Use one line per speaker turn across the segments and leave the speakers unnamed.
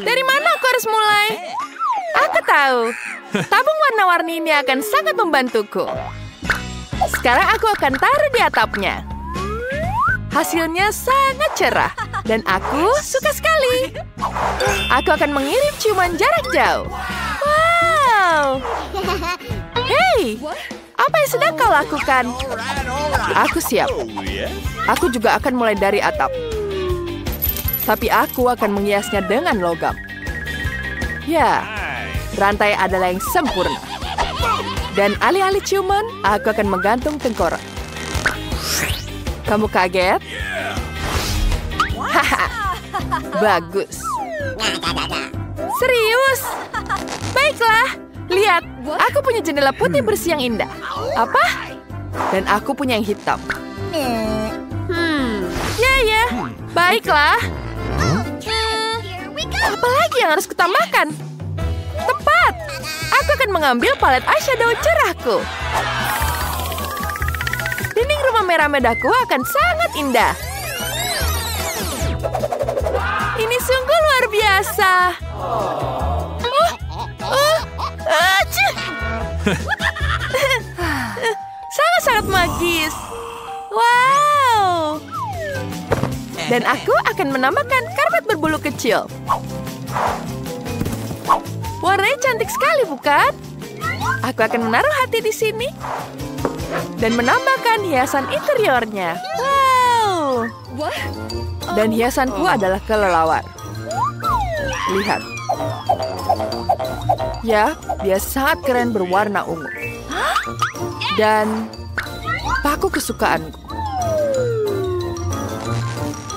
Dari mana aku harus mulai? Aku tahu. Tabung warna-warni ini akan sangat membantuku. Sekarang aku akan taruh di atapnya. Hasilnya sangat cerah. Dan aku suka sekali. Aku akan mengirim ciuman jarak jauh. Wow. Hei, apa yang sedang kau lakukan? Aku siap. Aku juga akan mulai dari atap. Tapi aku akan menghiasnya dengan logam. Ya, rantai adalah yang sempurna. Dan alih-alih ciuman, aku akan menggantung tengkorak. Kamu kaget? Haha, bagus. Serius? Baiklah, lihat. Aku punya jendela putih bersih yang indah. Apa? Dan aku punya yang hitam. Ya, baiklah. Apa lagi yang harus kutambahkan? Tepat. Aku akan mengambil palet eyeshadow cerahku. Dinding rumah merah medahku akan sangat indah. Ini sungguh luar biasa. Sangat-sangat magis. Wow. Dan aku akan menambahkan karpet berbulu kecil. Warnanya cantik sekali, bukan? Aku akan menaruh hati di sini. Dan menambahkan hiasan interiornya. Wow. Dan hiasanku adalah kelelawar. Lihat. Ya, dia sangat keren berwarna ungu. Dan paku kesukaanku.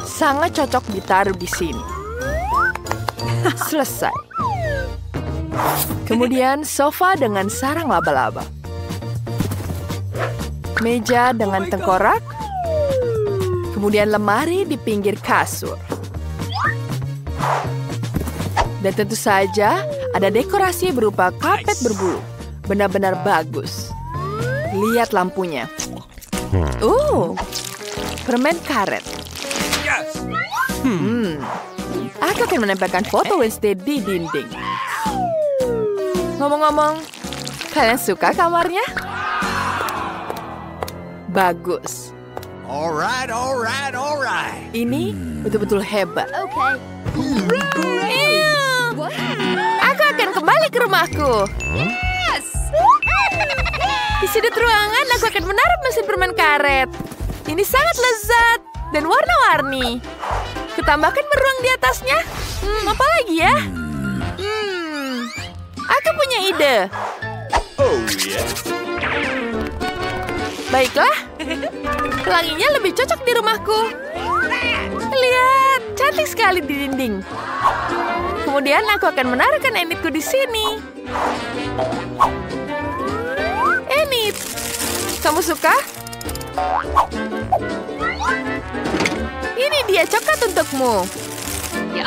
Sangat cocok ditaruh di sini. Selesai. Kemudian sofa dengan sarang laba-laba. Meja dengan tengkorak. Kemudian lemari di pinggir kasur. Dan tentu saja ada dekorasi berupa karpet berbulu. Benar-benar bagus. Lihat lampunya. Permen karet. Aku akan menempelkan foto Wednesday di dinding. Ngomong-ngomong, kalian suka kamarnya? Bagus.
Alright.
Ini betul-betul hebat. Aku akan kembali ke rumahku. Di sudut ruangan, aku akan menaruh mesin permen karet. Ini sangat lezat dan warna-warni. Kutambahkan beruang di atasnya. Apa lagi ya? Aku punya ide. Baiklah. Pelanginya lebih cocok di rumahku. Lihat, cantik sekali di dinding. Kemudian aku akan menaruhkan enitku di sini. Enit, kamu suka? Ini dia coklat untukmu.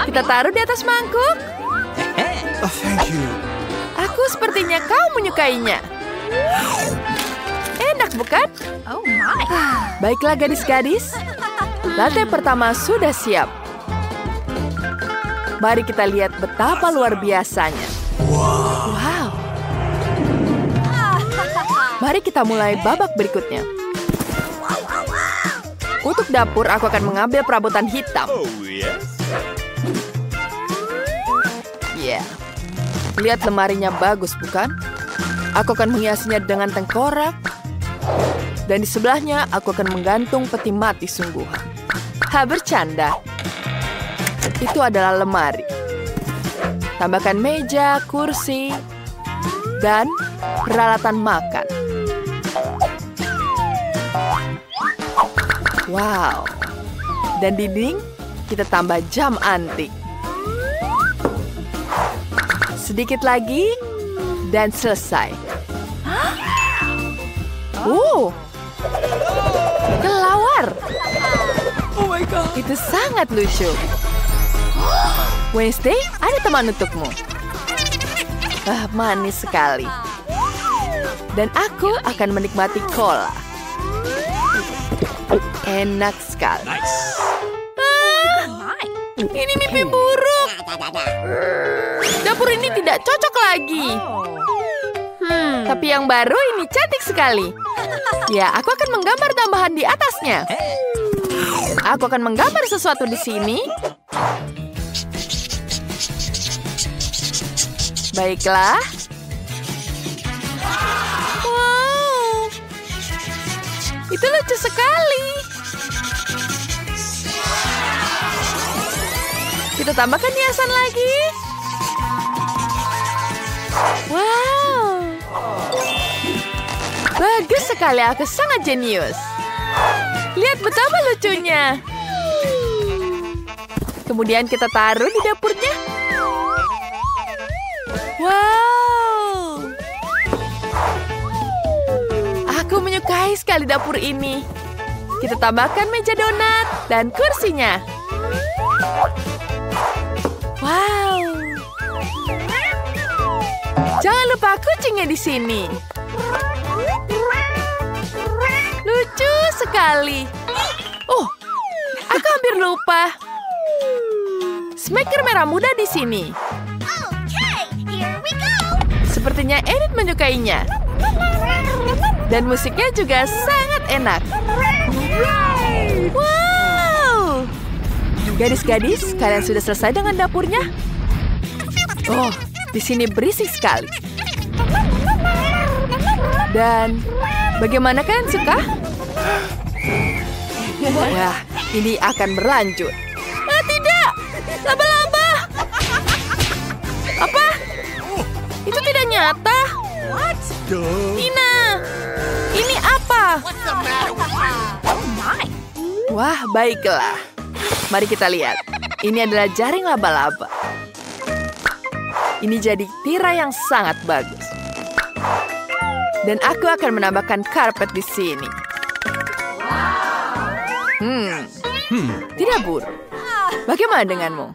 Kita taruh di atas mangkuk.
Thank you.
Aku sepertinya kau menyukainya. Enak, bukan? Baiklah gadis-gadis. Lantai pertama sudah siap. Mari kita lihat betapa luar biasanya. Wow. Mari kita mulai babak berikutnya. Untuk dapur, aku akan mengambil perabotan hitam. Lihat lemarinya bagus, bukan? Aku akan menghiasnya dengan tengkorak. Dan di sebelahnya, aku akan menggantung peti mati sungguhan. Bercanda. Itu adalah lemari. Tambahkan meja, kursi, dan peralatan makan. Wow. Dan dinding, kita tambah jam antik. Sedikit lagi, dan selesai. Kelelawar.
Oh my God.
Itu sangat lucu. Wednesday, ada teman untukmu. Manis sekali. Dan aku akan menikmati cola. Enak sekali.
Nice.
Ini mimpi buruk. Dapur ini tidak cocok lagi. Tapi yang baru ini cantik sekali. Ya, aku akan menggambar tambahan di atasnya. Aku akan menggambar sesuatu di sini. Baiklah. Wow. Itu lucu sekali. Kita tambahkan hiasan lagi. Wow. Bagus sekali, aku sangat jenius. Lihat betapa lucunya. Kemudian kita taruh di dapurnya. Wow. Aku menyukai sekali dapur ini. Kita tambahkan meja donat dan kursinya. Wow. Jangan lupa kucingnya di sini. Lucu sekali. Oh, aku hampir lupa. Smacker merah muda di sini. Sepertinya Enid menyukainya. Dan musiknya juga sangat enak. Wow. Gadis-gadis, kalian sudah selesai dengan dapurnya? Oh, di sini berisik sekali. Dan bagaimana kalian suka? Wah, ini akan berlanjut. Ah, tidak! Laba-laba! Apa? Itu tidak nyata. Tina, ini apa? Wah, baiklah. Mari kita lihat. Ini adalah jaring laba-laba. Ini jadi tirai yang sangat bagus. Dan aku akan menambahkan karpet di sini. Tidak buruk. Bagaimana denganmu?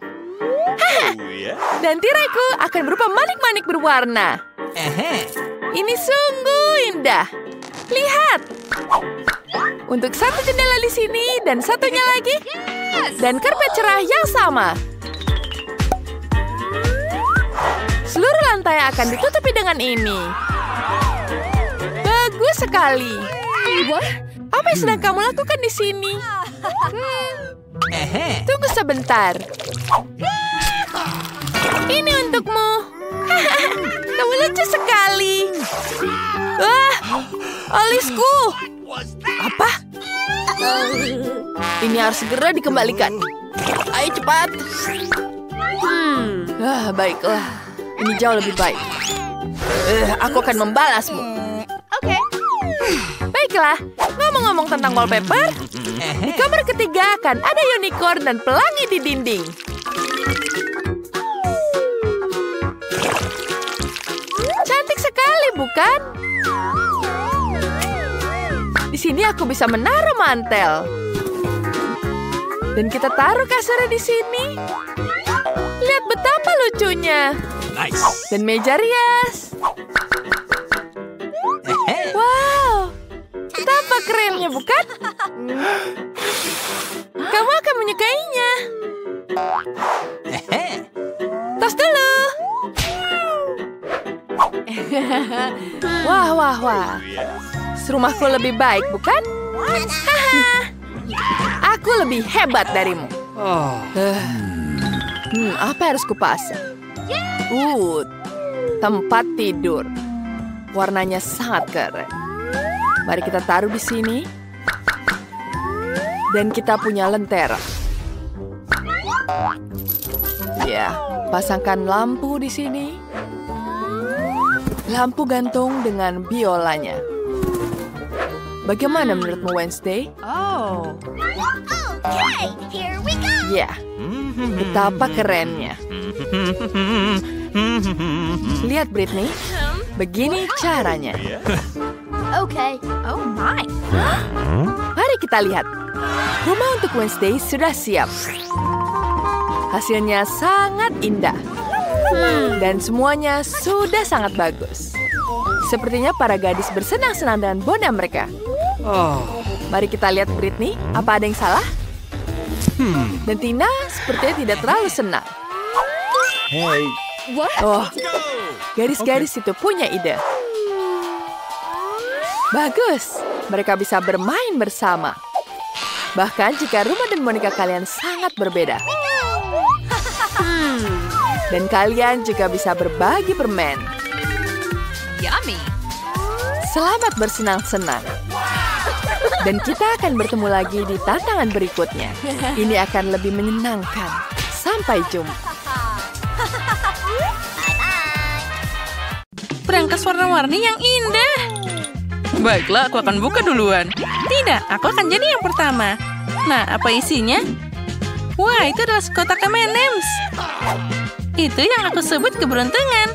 Dan tiraiku akan berupa manik-manik berwarna. Ini sungguh indah. Lihat. Untuk satu jendela di sini dan satunya lagi. Dan karpet cerah yang sama. Seluruh lantai akan ditutupi dengan ini. Bagus sekali. Apa yang sedang kamu lakukan di sini? Tunggu sebentar. Ini untukmu. Kamu lucu sekali. Wah, alisku. Apa? Ini harus segera dikembalikan. Ayo cepat. Baiklah. Ini jauh lebih baik. Aku akan membalasmu. Oke. Baiklah, ngomong-ngomong tentang wallpaper, di kamar ketiga akan ada unicorn dan pelangi di dinding. Cantik sekali, bukan? Di sini aku bisa menaruh mantel. Dan kita taruh kasurnya di sini. Lihat betapa lucunya. Dan meja rias. Wow, betapa kerennya, bukan? Kamu akan menyukainya. Tos dulu. Wah. Rumahku lebih baik, bukan? Haha. Aku lebih hebat darimu. Apa yang harus kupasang? Tempat tidur. Warnanya sangat keren. Mari kita taruh di sini. Dan kita punya lentera. Ya, pasangkan lampu di sini. Lampu gantung dengan biolanya. Bagaimana menurutmu, Wednesday?
Okay, here we go.
Ya, betapa kerennya. Lihat, Britney. Begini caranya.
Okay. Oh my.
Mari kita lihat. Rumah untuk Wednesday sudah siap. Hasilnya sangat indah. Dan semuanya sudah sangat bagus. Sepertinya para gadis bersenang-senang dengan bonda mereka. Mari kita lihat Britney. Apa ada yang salah? Dan Tina sepertinya tidak terlalu senang.
Hey.
Oh, garis-garis itu punya ide. Bagus, mereka bisa bermain bersama. Bahkan jika rumah dan boneka kalian sangat berbeda. Dan kalian juga bisa berbagi permen.
Yummy.
Selamat bersenang-senang. Dan kita akan bertemu lagi di tantangan berikutnya. Ini akan lebih menyenangkan. Sampai jumpa.
Berangkas warna-warni yang indah. Baiklah, aku akan buka duluan. Tidak, aku akan jadi yang pertama. Nah, apa isinya? Wah, itu adalah sekotak M&M's. Itu yang aku sebut keberuntungan.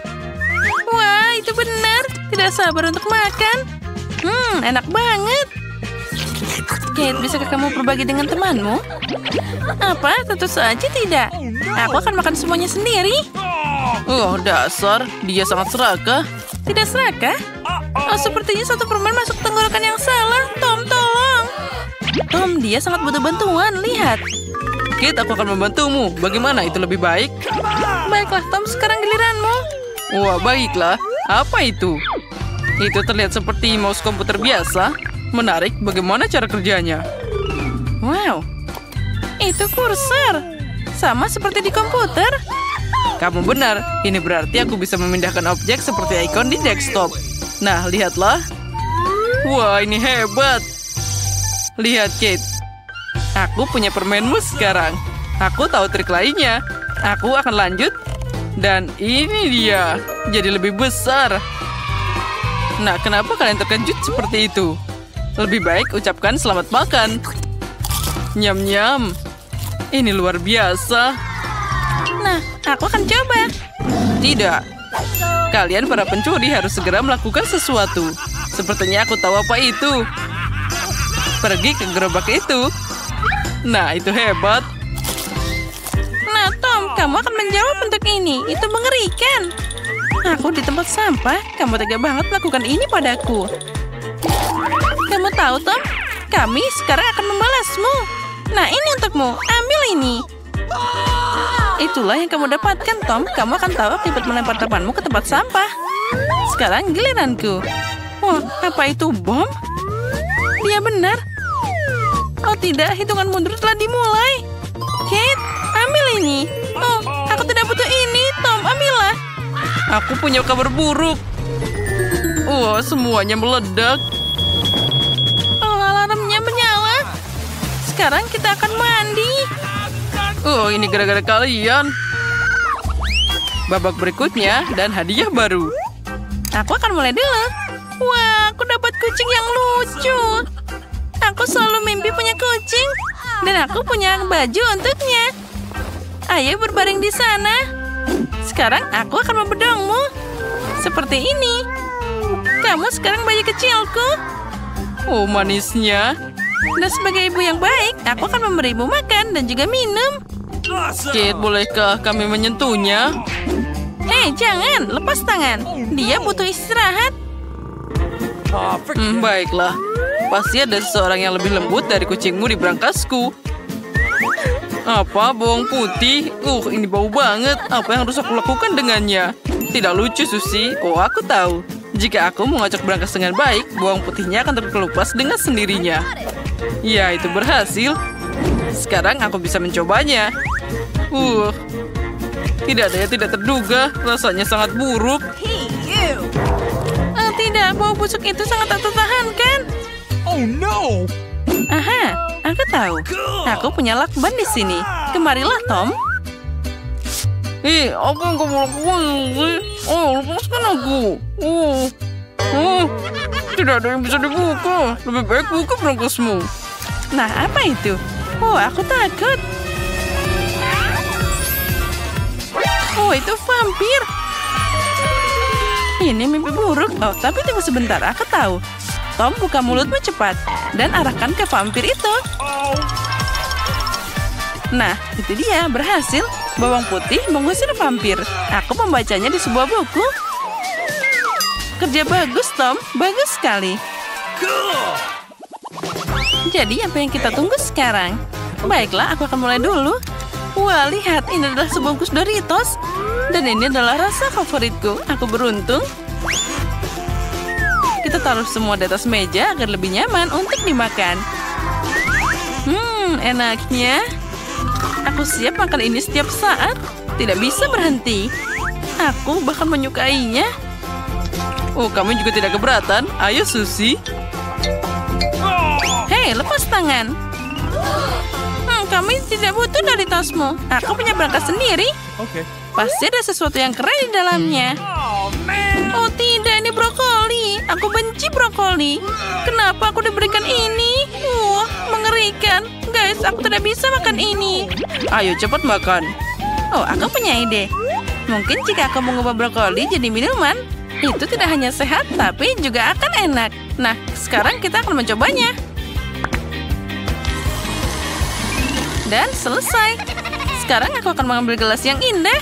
Wah, itu benar. Tidak sabar untuk makan. Enak banget. Kate, bisakah kamu berbagi dengan temanmu? Apa? Tentu saja tidak. Aku akan makan semuanya sendiri. Oh, dasar. Dia sangat serakah. Tidak serakah? Oh, sepertinya satu permen masuk tenggorokan yang salah. Tom, tolong. Tom, dia sangat butuh bantuan. Lihat. Kate, aku akan membantumu. Bagaimana itu lebih baik? Baiklah, Tom. Sekarang giliranmu. Wah, baiklah. Apa itu? Itu terlihat seperti mouse komputer biasa. Menarik, bagaimana cara kerjanya? Wow. Itu kursor. Sama seperti di komputer. Kamu benar, ini berarti aku bisa memindahkan objek seperti ikon di desktop. Nah, lihatlah. Wah, ini hebat. Lihat, Kate. Aku punya permenmu sekarang. Aku tahu trik lainnya. Aku akan lanjut. Dan ini dia. Jadi lebih besar. Nah, kenapa kalian terkejut seperti itu? Lebih baik ucapkan selamat makan. Nyam-nyam. Ini luar biasa. Nah, aku akan coba. Tidak. Kalian para pencuri harus segera melakukan sesuatu. Sepertinya aku tahu apa itu. Pergi ke gerobak itu. Nah, itu hebat. Nah, Tom, kamu akan menjawab untuk ini. Itu mengerikan. Aku di tempat sampah. Kamu tega banget melakukan ini padaku. Kamu tahu, Tom? Kami sekarang akan membalasmu. Nah, ini untukmu. Ambil ini. Itulah yang kamu dapatkan, Tom. Kamu akan tahu akibat melempar temanmu ke tempat sampah. Sekarang giliranku. Wah, apa itu bom? Dia benar. Oh tidak, hitungan mundur telah dimulai. Kate, ambil ini. Oh, aku tidak butuh ini. Tom, ambillah. Aku punya kabar buruk. Wah, semuanya meledak. Oh, alarmnya menyala. Sekarang kita akan mandi. Oh, ini gara-gara kalian. Babak berikutnya dan hadiah baru. Aku akan mulai dulu. Wah, aku dapat kucing yang lucu. Aku selalu mimpi punya kucing. Dan aku punya baju untuknya. Ayo berbaring di sana. Sekarang aku akan membedongmu. Seperti ini. Kamu sekarang bayi kecilku. Oh, manisnya. Dan sebagai ibu yang baik, aku akan memberimu makan dan juga minum. Kate, bolehkah kami menyentuhnya? Hei, jangan. Lepas tangan. Dia butuh istirahat. Baiklah. Pasti ada seseorang yang lebih lembut dari kucingmu di berangkasku. Apa? Bawang putih? Ini bau banget. Apa yang harus aku lakukan dengannya? Tidak lucu, Susi. Oh, aku tahu. Jika aku mengocok berangkas dengan baik, bawang putihnya akan terkelupas dengan sendirinya. Ya, itu berhasil. Sekarang aku bisa mencobanya. Tidak ada yang tidak terduga. Rasanya sangat buruk. Oh, tidak. Bau busuk itu sangat tak tertahankan.
Oh no!
Aha, aku tahu. Aku punya lakban di sini. Kemarilah, Tom. Apa yang kamu lakukan sih? Oh, lepaskan aku. Tidak ada yang bisa dibuka. Lebih baik buka berangkasmu. Nah, apa itu? Oh, aku takut. Oh, itu vampir. Ini mimpi buruk. Oh, tapi tunggu sebentar. Aku tahu. Tom, buka mulutmu cepat dan arahkan ke vampir itu. Nah, itu dia. Berhasil. Bawang putih mengusir vampir. Aku membacanya di sebuah buku. Kerja bagus, Tom. Bagus sekali. Jadi, apa yang kita tunggu sekarang? Baiklah, aku akan mulai dulu. Wah, lihat, ini adalah sebungkus Doritos. Dan ini adalah rasa favoritku. Aku beruntung. Kita taruh semua di atas meja agar lebih nyaman untuk dimakan. Enaknya. Aku siap makan ini setiap saat. Tidak bisa berhenti. Aku bahkan menyukainya. Oh, kamu juga tidak keberatan? Ayo, Susie. Hei, lepas tangan. Kami tidak butuh dari tasmu. Aku punya berangkas sendiri.
Okay.
Pasti ada sesuatu yang keren di dalamnya. Oh tidak, ini brokoli. Aku benci brokoli. Kenapa aku diberikan ini? Wah, mengerikan. Guys, aku tidak bisa makan ini. Ayo cepat makan. Oh, aku punya ide. Mungkin jika aku mengubah brokoli jadi minuman, itu tidak hanya sehat, tapi juga akan enak. Nah, sekarang kita akan mencobanya. Dan selesai. Sekarang aku akan mengambil gelas yang indah.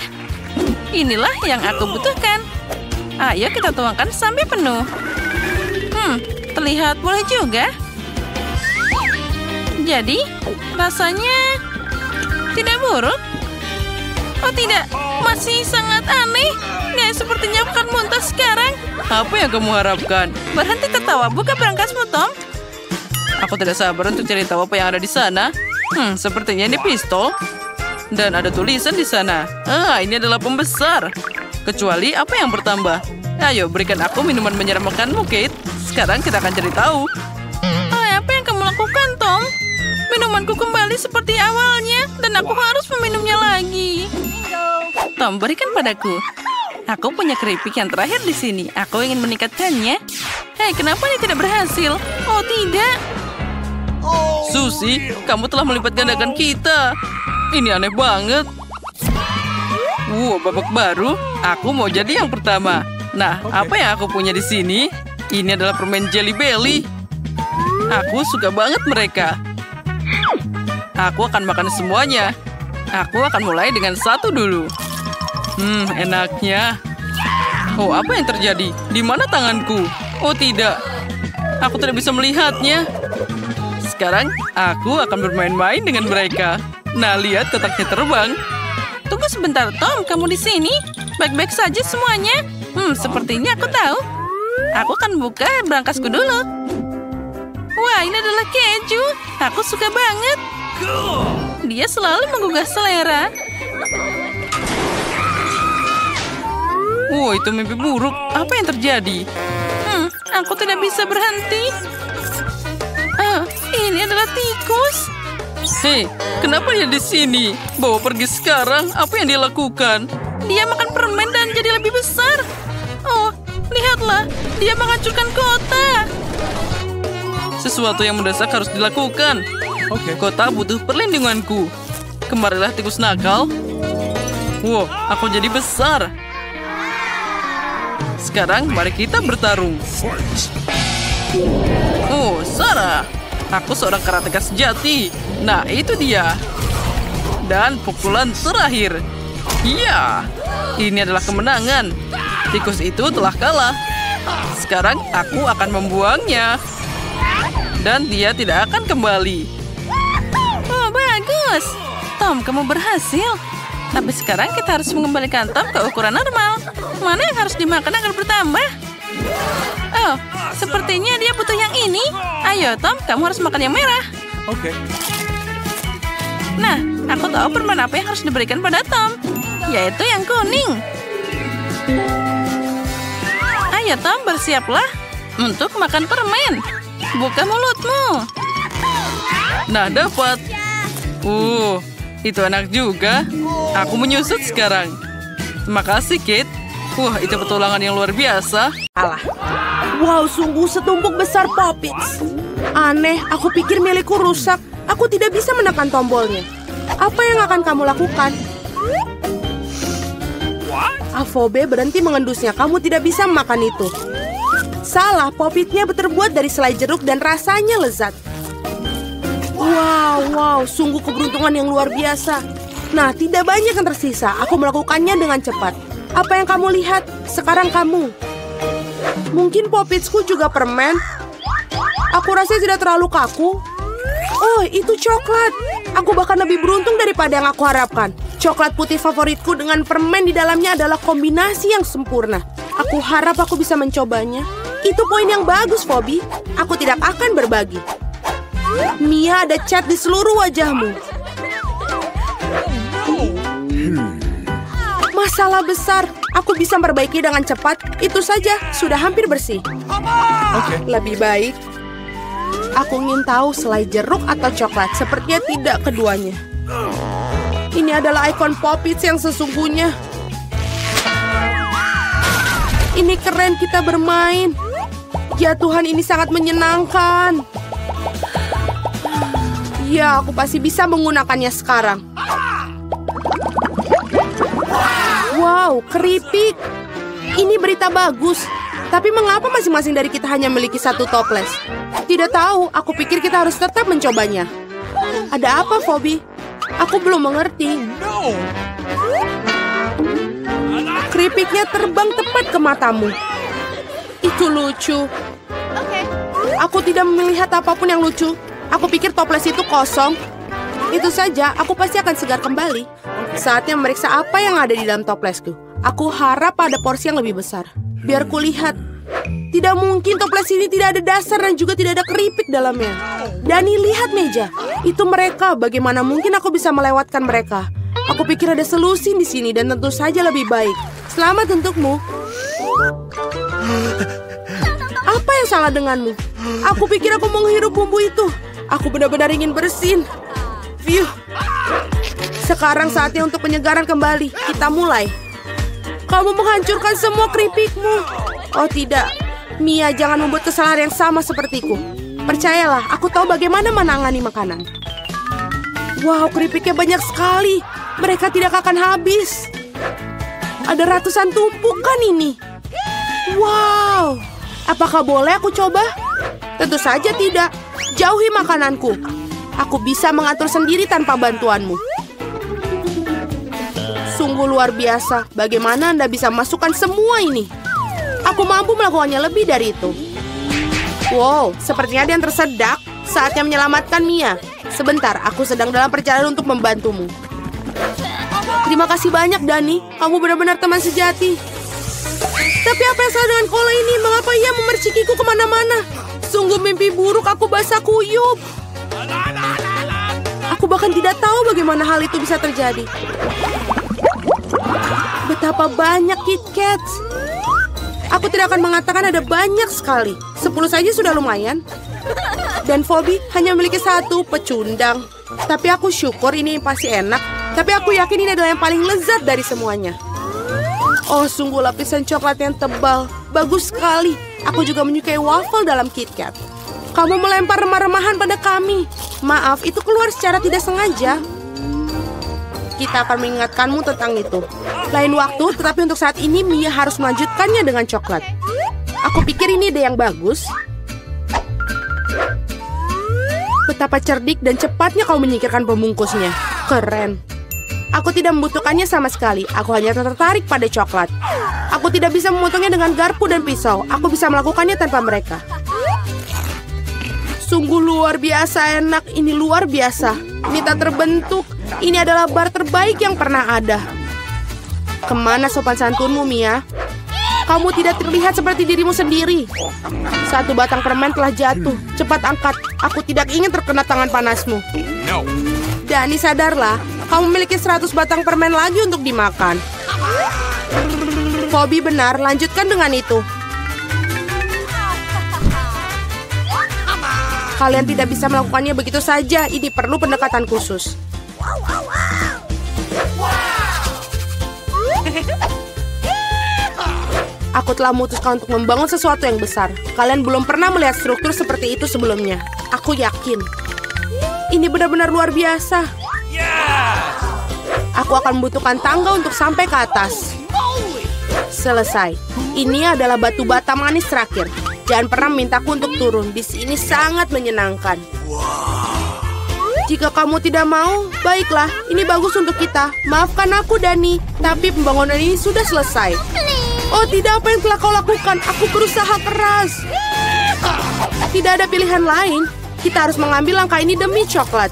Inilah yang aku butuhkan. Ayo kita tuangkan sampai penuh. Terlihat boleh juga. Jadi, rasanya tidak buruk. Oh tidak, masih sangat aneh. Guys, sepertinya akan muntah sekarang. Apa yang kamu harapkan? Berhenti tertawa, buka berangkasmu, Tom. Aku tidak sabar untuk cari tahu apa yang ada di sana. Sepertinya ini pistol. Dan ada tulisan di sana. Ini adalah pembesar. Kecuali apa yang bertambah. Ayo, berikan aku minuman menyeramkanmu, Kate. Sekarang kita akan cari tahu. Apa yang kamu lakukan, Tom? Minumanku kembali seperti awalnya. Dan aku harus meminumnya lagi. Tom, berikan padaku. Aku punya keripik yang terakhir di sini. Aku ingin meningkatkannya. Hei, kenapa ini tidak berhasil? Oh, tidak. Susie, kamu telah melipat gandakan kita. Ini aneh banget. Babak baru. Aku mau jadi yang pertama. Nah, apa yang aku punya di sini? Ini adalah permen Jelly Belly. Aku suka banget mereka. Aku akan makan semuanya. Aku akan mulai dengan satu dulu. Enaknya. Oh, apa yang terjadi? Di mana tanganku? Oh, tidak. Aku tidak bisa melihatnya. Sekarang, aku akan bermain-main dengan mereka. Nah, lihat kotaknya terbang. Tunggu sebentar, Tom. Kamu di sini? Baik-baik saja semuanya. Sepertinya aku tahu. Aku akan buka berangkasku dulu. Wah, ini adalah keju. Aku suka banget. Dia selalu menggugah selera. Itu mimpi buruk. Apa yang terjadi? Aku tidak bisa berhenti. Ini adalah tikus. Hei, kenapa dia di sini? Bawa pergi sekarang. Apa yang dia lakukan? Dia makan permen dan jadi lebih besar. Oh, lihatlah. Dia menghancurkan kota. Sesuatu yang mendesak harus dilakukan. Kota butuh perlindunganku. Kemarilah tikus nakal. Wow, aku jadi besar. Sekarang mari kita bertarung. Oh, Sarah. Aku seorang karateka sejati. Nah, itu dia. Dan pukulan terakhir. Iya. Ini adalah kemenangan. Tikus itu telah kalah. Sekarang aku akan membuangnya. Dan dia tidak akan kembali. Oh, bagus. Tom, kamu berhasil. Tapi sekarang kita harus mengembalikan Tom ke ukuran normal. Mana yang harus dimakan agar bertambah? Oh, sepertinya dia butuh yang ini. Ayo, Tom, kamu harus makan yang merah. Nah, aku tahu permen apa yang harus diberikan pada Tom. Yaitu yang kuning. Ayo, Tom, bersiaplah untuk makan permen. Buka mulutmu. Nah, dapat. Itu enak juga. Aku menyusut sekarang. Terima kasih, Kate. Itu petualangan yang luar biasa.
Wow, sungguh setumpuk besar Poppets. Aneh, aku pikir milikku rusak. Aku tidak bisa menekan tombolnya. Apa yang akan kamu lakukan? Avobe, berhenti mengendusnya. Kamu tidak bisa memakan itu. Salah, Poppetsnya terbuat dari selai jeruk dan rasanya lezat. Wow, sungguh keberuntungan yang luar biasa. Nah, tidak banyak yang tersisa. Aku melakukannya dengan cepat. Apa yang kamu lihat? Sekarang kamu. Mungkin Poppetsku juga permen. Aku rasa tidak terlalu kaku. Oh, itu coklat. Aku bahkan lebih beruntung daripada yang aku harapkan. Coklat putih favoritku dengan permen di dalamnya adalah kombinasi yang sempurna. Aku harap aku bisa mencobanya. Itu poin yang bagus, Phoebe. Aku tidak akan berbagi. Mia, ada cat di seluruh wajahmu. Masalah besar. Aku bisa memperbaiki dengan cepat. Itu saja, sudah hampir bersih. Lebih baik. Aku ingin tahu selai jeruk atau coklat. Sepertinya tidak keduanya. Ini adalah ikon Poppits yang sesungguhnya. Ini keren kita bermain. Ya Tuhan, ini sangat menyenangkan. Ya, aku pasti bisa menggunakannya sekarang. Wow, keripik. Ini berita bagus. Tapi mengapa masing-masing dari kita hanya memiliki satu toples? Tidak tahu, aku pikir kita harus tetap mencobanya. Ada apa, Phoebe? Aku belum mengerti. Keripiknya terbang tepat ke matamu. Itu lucu. Aku tidak melihat apapun yang lucu. Aku pikir toples itu kosong. Itu saja, aku pasti akan segar kembali. Saatnya memeriksa apa yang ada di dalam toplesku. Aku harap ada porsi yang lebih besar. Biar kulihat. Tidak mungkin toples ini tidak ada dasar dan juga tidak ada keripik dalamnya. Dani, lihat meja. Itu mereka. Bagaimana mungkin aku bisa melewatkan mereka? Aku pikir ada solusi di sini dan tentu saja lebih baik. Selamat untukmu. Apa yang salah denganmu? Aku pikir aku menghirup bumbu itu. Aku benar-benar ingin bersin. Phew. Sekarang saatnya untuk penyegaran kembali. Kita mulai. Kamu menghancurkan semua keripikmu. Oh tidak. Mia, jangan membuat kesalahan yang sama sepertiku. Percayalah, aku tahu bagaimana menangani makanan. Wow, keripiknya banyak sekali. Mereka tidak akan habis. Ada ratusan tumpukan ini. Wow. Apakah boleh aku coba? Tentu saja tidak. Jauhi makananku. Aku bisa mengatur sendiri tanpa bantuanmu. Sungguh luar biasa. Bagaimana Anda bisa masukkan semua ini? Aku mampu melakukannya lebih dari itu. Wow, sepertinya ada yang tersedak. Saatnya menyelamatkan Mia. Sebentar, aku sedang dalam perjalanan untuk membantumu. Terima kasih banyak, Dani. Kamu benar-benar teman sejati. Tapi apa yang salah dengan Kola ini? Mengapa ia memercikiku kemana-mana? Sungguh mimpi buruk, aku basah kuyup. Aku bahkan tidak tahu bagaimana hal itu bisa terjadi. Betapa banyak KitKats. Aku tidak akan mengatakan ada banyak sekali. 10 saja sudah lumayan. Dan Phoebe hanya memiliki satu pecundang. Tapi aku syukur ini pasti enak. Tapi aku yakin ini adalah yang paling lezat dari semuanya. Oh, sungguh lapisan coklat yang tebal. Bagus sekali. Aku juga menyukai waffle dalam KitKat. Kamu melempar remah-remahan pada kami. Maaf, itu keluar secara tidak sengaja. Kita akan mengingatkanmu tentang itu. Lain waktu, tetapi untuk saat ini Mia harus melanjutkannya dengan coklat. Aku pikir ini ide yang bagus. Betapa cerdik dan cepatnya kau menyingkirkan pembungkusnya. Keren. Aku tidak membutuhkannya sama sekali. Aku hanya tertarik pada coklat. Aku tidak bisa memotongnya dengan garpu dan pisau. Aku bisa melakukannya tanpa mereka. Sungguh luar biasa enak. Ini luar biasa. Ini tak terbentuk. Ini adalah bar terbaik yang pernah ada. Kemana sopan santunmu, Mia? Kamu tidak terlihat seperti dirimu sendiri. Satu batang permen telah jatuh. Cepat angkat. Aku tidak ingin terkena tangan panasmu. Dani, sadarlah. Kamu memiliki 100 batang permen lagi untuk dimakan. Phoebe benar, lanjutkan dengan itu. Kalian tidak bisa melakukannya begitu saja. Ini perlu pendekatan khusus. Aku telah memutuskan untuk membangun sesuatu yang besar. Kalian belum pernah melihat struktur seperti itu sebelumnya. Aku yakin. Ini benar-benar luar biasa. Aku akan membutuhkan tangga untuk sampai ke atas. Selesai. Ini adalah batu bata manis terakhir. Jangan pernah memintaku untuk turun. Di sini sangat menyenangkan. Jika kamu tidak mau, baiklah. Ini bagus untuk kita. Maafkan aku, Dani. Tapi pembangunan ini sudah selesai. Oh, tidak, apa yang telah kau lakukan? Aku berusaha keras. Tidak ada pilihan lain. Kita harus mengambil langkah ini demi coklat.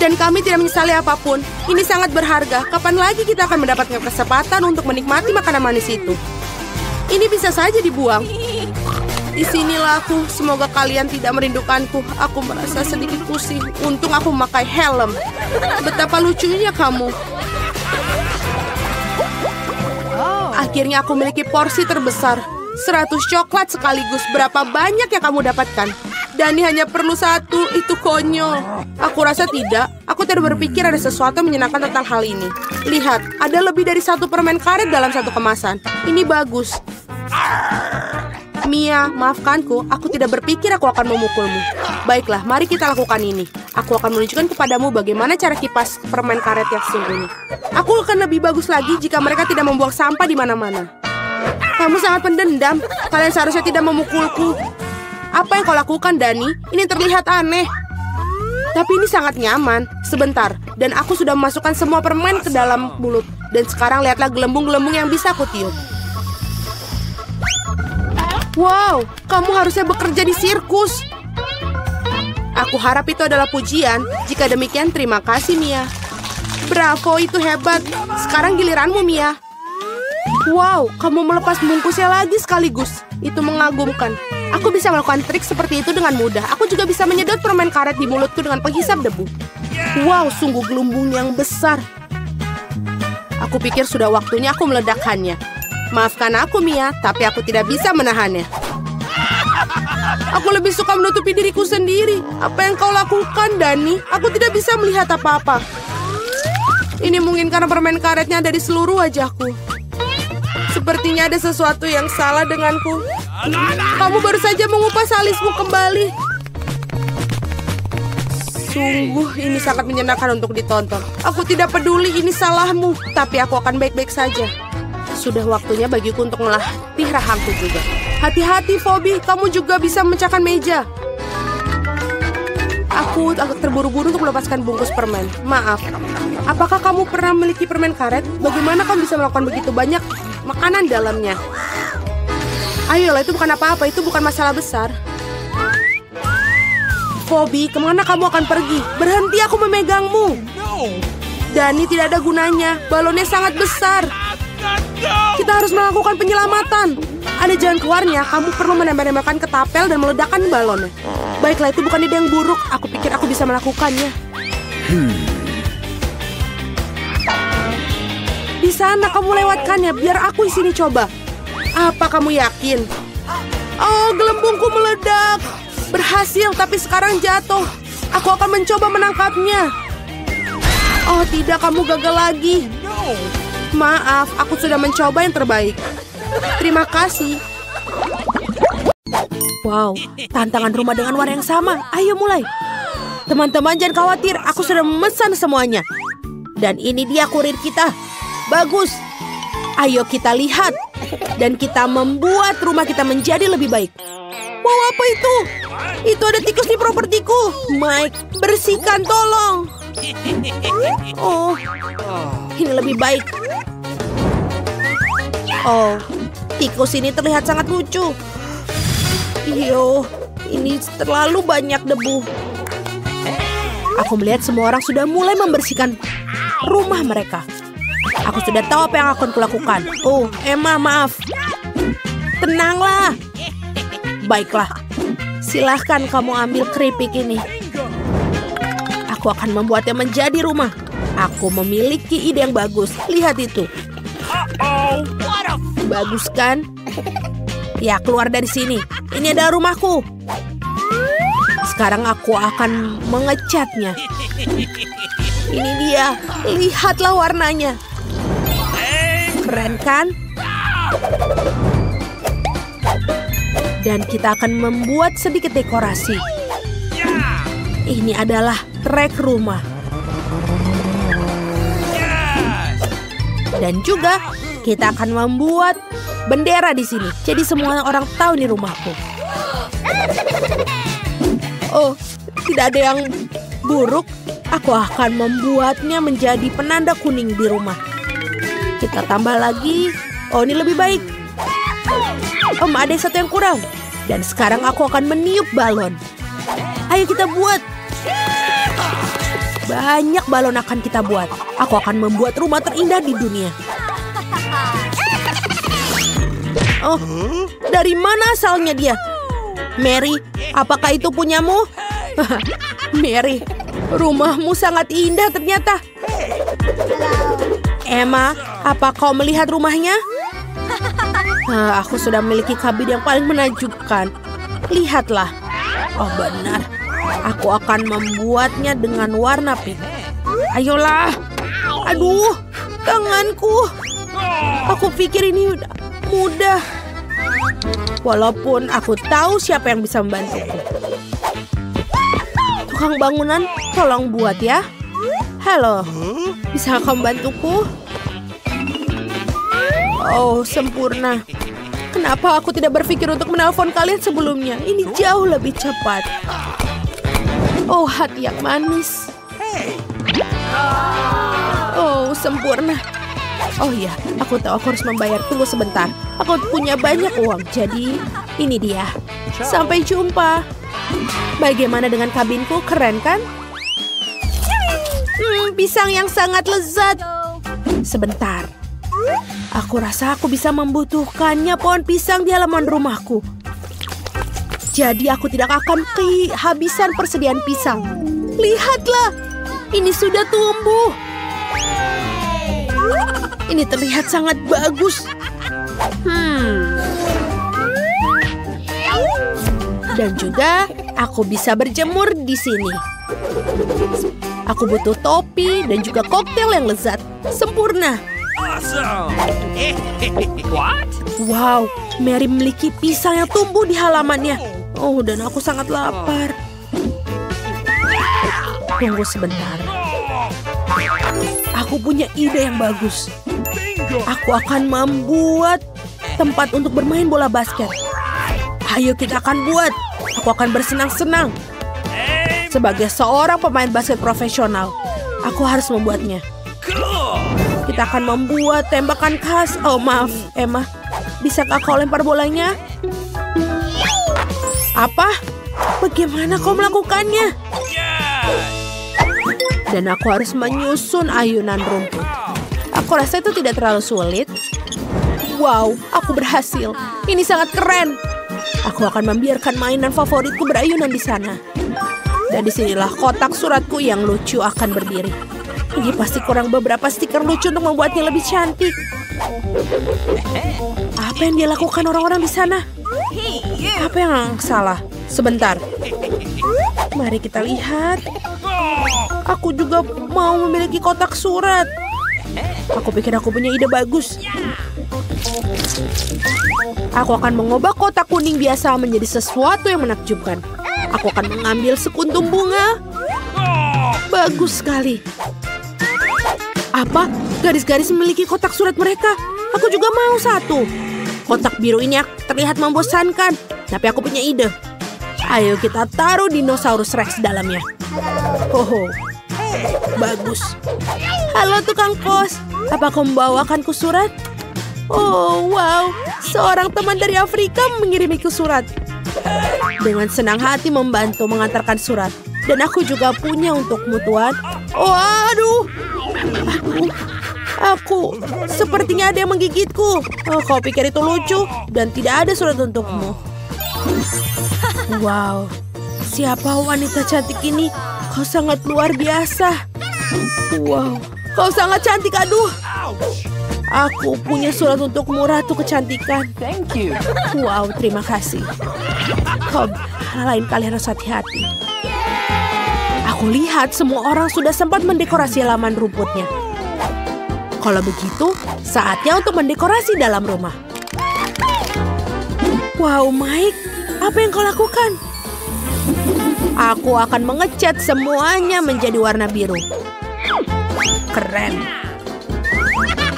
Dan kami tidak menyesali apapun. Ini sangat berharga. Kapan lagi kita akan mendapatkan kesempatan untuk menikmati makanan manis itu? Ini bisa saja dibuang. Disinilah aku. Semoga kalian tidak merindukanku. Aku merasa sedikit pusing. Untung aku memakai helm. Betapa lucunya kamu. Akhirnya aku memiliki porsi terbesar. 100 coklat sekaligus. Berapa banyak yang kamu dapatkan? Dani hanya perlu 1. Itu konyol. Aku rasa tidak. Aku tidak berpikir ada sesuatu yang menyenangkan tentang hal ini. Lihat, ada lebih dari 1 permen karet dalam 1 kemasan. Ini bagus. Mia, maafkanku. Aku tidak berpikir aku akan memukulmu. Baiklah, mari kita lakukan ini. Aku akan menunjukkan kepadamu bagaimana cara kipas permen karet yang sesungguhnya. Aku akan lebih bagus lagi jika mereka tidak membuang sampah di mana-mana. Kamu sangat pendendam. Kalian seharusnya tidak memukulku. Apa yang kau lakukan, Dani? Ini terlihat aneh. Tapi ini sangat nyaman. Sebentar, dan aku sudah memasukkan semua permen ke dalam mulut. Dan sekarang lihatlah gelembung-gelembung yang bisa aku tiup. Wow, kamu harusnya bekerja di sirkus. Aku harap itu adalah pujian. Jika demikian, terima kasih, Mia. Bravo, itu hebat. Sekarang giliranmu, Mia. Wow, kamu melepas bungkusnya lagi sekaligus. Itu mengagumkan. Aku bisa melakukan trik seperti itu dengan mudah. Aku juga bisa menyedot permen karet di mulutku dengan penghisap debu. Wow, sungguh gelembung yang besar. Aku pikir sudah waktunya aku meledakkannya. Maafkan aku, Mia, tapi aku tidak bisa menahannya. Aku lebih suka menutupi diriku sendiri. Apa yang kau lakukan, Dani? Aku tidak bisa melihat apa-apa. Ini mungkin karena permen karetnya ada di seluruh wajahku. Sepertinya ada sesuatu yang salah denganku. Kamu baru saja mengupas alismu kembali. Sungguh, ini sangat menyenangkan untuk ditonton. Aku tidak peduli ini salahmu, tapi aku akan baik-baik saja. Sudah waktunya bagiku untuk melatih rahangku juga. Hati-hati, Phoebe. Kamu juga bisa memecahkan meja. Aku terburu-buru untuk melepaskan bungkus permen. Maaf. Apakah kamu pernah memiliki permen karet? Bagaimana kamu bisa melakukan begitu banyak makanan dalamnya? Ayolah, itu bukan apa-apa. Itu bukan masalah besar. Phoebe, kemana kamu akan pergi? Berhenti, aku memegangmu. Dani, tidak ada gunanya. Balonnya sangat besar. Kita harus melakukan penyelamatan. Ada jalan keluarnya. Kamu perlu menembak-nembakkan ketapel dan meledakkan balonnya. Baiklah, itu bukan ide yang buruk. Aku pikir aku bisa melakukannya. Di sana kamu lewatkannya. Biar aku di sini coba. Apa kamu yakin? Oh, gelembungku meledak. Berhasil, tapi sekarang jatuh. Aku akan mencoba menangkapnya. Oh tidak, kamu gagal lagi. Maaf, aku sudah mencoba yang terbaik. Terima kasih. Wow, tantangan rumah dengan warna yang sama. Ayo mulai. Teman-teman jangan khawatir, aku sudah memesan semuanya. Dan ini dia kurir kita. Bagus. Ayo kita lihat. Dan kita membuat rumah kita menjadi lebih baik. Wow, apa itu? Itu ada tikus di propertiku. Mike, bersihkan tolong. Oh, ini lebih baik. Oh, tikus ini terlihat sangat lucu. Iyo, ini terlalu banyak debu. Aku melihat semua orang sudah mulai membersihkan rumah mereka. Aku sudah tahu apa yang akan kulakukan. Oh, Emma, maaf. Tenanglah. Baiklah, silahkan kamu ambil keripik ini. Aku akan membuatnya menjadi rumah. Aku memiliki ide yang bagus. Lihat itu. Bagus kan? Ya, keluar dari sini. Ini adalah rumahku. Sekarang aku akan mengecatnya. Ini dia. Lihatlah warnanya. Keren kan? Dan kita akan membuat sedikit dekorasi. Ini adalah trek rumah. Dan juga kita akan membuat bendera di sini. Jadi semua orang tahu ini rumahku. Oh, tidak ada yang buruk. Aku akan membuatnya menjadi penanda kuning di rumah. Kita tambah lagi. Oh, ini lebih baik. Ada satu yang kurang. Dan sekarang aku akan meniup balon. Ayo kita buat. Banyak balon akan kita buat. Aku akan membuat rumah terindah di dunia. Oh, dari mana asalnya dia? Mary, apakah itu punyamu? Mary, rumahmu sangat indah ternyata. Emma, apa kau melihat rumahnya? Aku sudah memiliki kabin yang paling menakjubkan. Lihatlah. Oh benar, aku akan membuatnya dengan warna pink. Ayolah. Aduh, tanganku. Aku pikir ini mudah. Walaupun aku tahu siapa yang bisa membantuku. Tukang bangunan, tolong buat ya. Halo, bisa kau membantuku? Oh, sempurna. Kenapa aku tidak berpikir untuk menelpon kalian sebelumnya? Ini jauh lebih cepat. Oh, hati yang manis. Oh, sempurna. Oh iya, aku tahu aku harus membayar. Tunggu sebentar. Aku punya banyak uang, jadi ini dia. Sampai jumpa. Bagaimana dengan kabinku? Keren kan? Pisang yang sangat lezat. Sebentar. Aku rasa aku bisa membutuhkannya pohon pisang di halaman rumahku. Jadi aku tidak akan kehabisan persediaan pisang. Lihatlah, ini sudah tumbuh. Ini terlihat sangat bagus. Dan juga aku bisa berjemur di sini. Aku butuh topi dan juga koktail yang lezat. Sempurna.
What?
Wow, Mary memiliki pisang yang tumbuh di halamannya. Oh, dan aku sangat lapar. Tunggu sebentar. Aku punya ide yang bagus. Aku akan membuat tempat untuk bermain bola basket. Ayo kita akan buat. Aku akan bersenang-senang. Sebagai seorang pemain basket profesional, aku harus membuatnya. Kita akan membuat tembakan khas. Oh maaf, Emma. Bisakah kau lempar bolanya? Apa? Bagaimana kau melakukannya? Dan aku harus menyusun ayunan rumput. Aku rasa itu tidak terlalu sulit. Wow, aku berhasil. Ini sangat keren. Aku akan membiarkan mainan favoritku berayunan di sana. Dan disinilah kotak suratku yang lucu akan berdiri. Ini pasti kurang beberapa stiker lucu untuk membuatnya lebih cantik. Apa yang dia lakukan orang-orang di sana? Apa yang salah? Sebentar. Mari kita lihat. Aku juga mau memiliki kotak surat. Aku pikir aku punya ide bagus. Aku akan mengubah kotak kuning biasa menjadi sesuatu yang menakjubkan. Aku akan mengambil sekuntum bunga. Bagus sekali. Apa? Garis-garis memiliki kotak surat mereka. Aku juga mau satu. Kotak biru ini terlihat membosankan. Tapi aku punya ide. Ayo kita taruh dinosaurus Rex dalamnya. Oh, bagus. Halo tukang pos. Apa kau membawakanku surat? Oh, wow. Seorang teman dari Afrika mengirimiku surat. Dengan senang hati membantu mengantarkan surat. Dan aku juga punya untukmu, Tuan. Oh, aduh. Aku sepertinya ada yang menggigitku. Oh, kau pikir itu lucu? Dan tidak ada surat untukmu. Wow. Siapa wanita cantik ini? Kau sangat luar biasa. Wow. Kau sangat cantik, aduh. Aku punya surat untukmu, Ratu Kecantikan.
Thank you.
Wow, terima kasih. Kau lain kali harus hati-hati. Aku lihat semua orang sudah sempat mendekorasi halaman rumputnya. Kalau begitu, saatnya untuk mendekorasi dalam rumah. Wow, Mike, apa yang kau lakukan? Aku akan mengecat semuanya menjadi warna biru. Keren.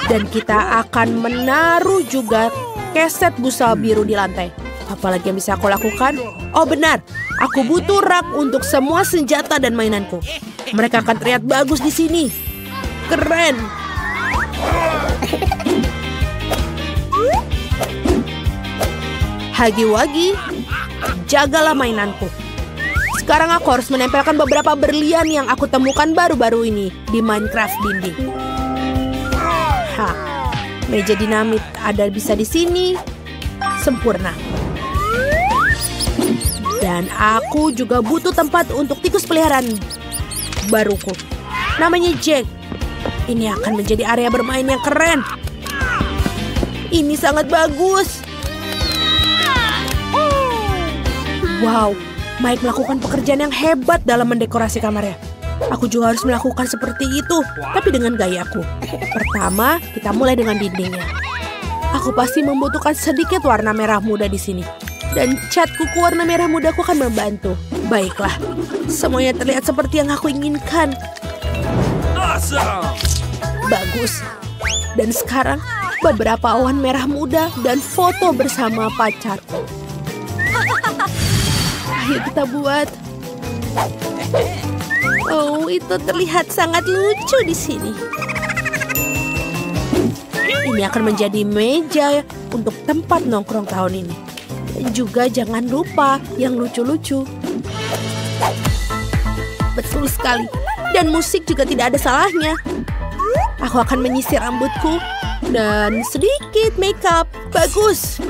Dan kita akan menaruh juga keset busa biru di lantai. Apalagi yang bisa aku lakukan? Oh benar, aku butuh rak untuk semua senjata dan mainanku. Mereka akan terlihat bagus di sini. Keren. Hagi-wagi, jagalah mainanku. Sekarang aku harus menempelkan beberapa berlian yang aku temukan baru-baru ini di Minecraft dinding. Meja dinamit ada bisa di sini. Sempurna. Dan aku juga butuh tempat untuk tikus peliharaan baruku. Namanya Jack. Ini akan menjadi area bermain yang keren. Ini sangat bagus. Wow, Mike melakukan pekerjaan yang hebat dalam mendekorasi kamarnya. Aku juga harus melakukan seperti itu, tapi dengan gayaku. Pertama, kita mulai dengan dindingnya. Aku pasti membutuhkan sedikit warna merah muda di sini. Dan cat kuku warna merah mudaku akan membantu. Baiklah, semuanya terlihat seperti yang aku inginkan.
Awesome.
Bagus. Dan sekarang, beberapa awan merah muda dan foto bersama pacarku. Ayo kita buat. Oh, itu terlihat sangat lucu di sini. Ini akan menjadi meja untuk tempat nongkrong tahun ini. Dan juga jangan lupa yang lucu-lucu. Betul sekali. Dan musik juga tidak ada salahnya. Aku akan menyisir rambutku dan sedikit makeup. Bagus.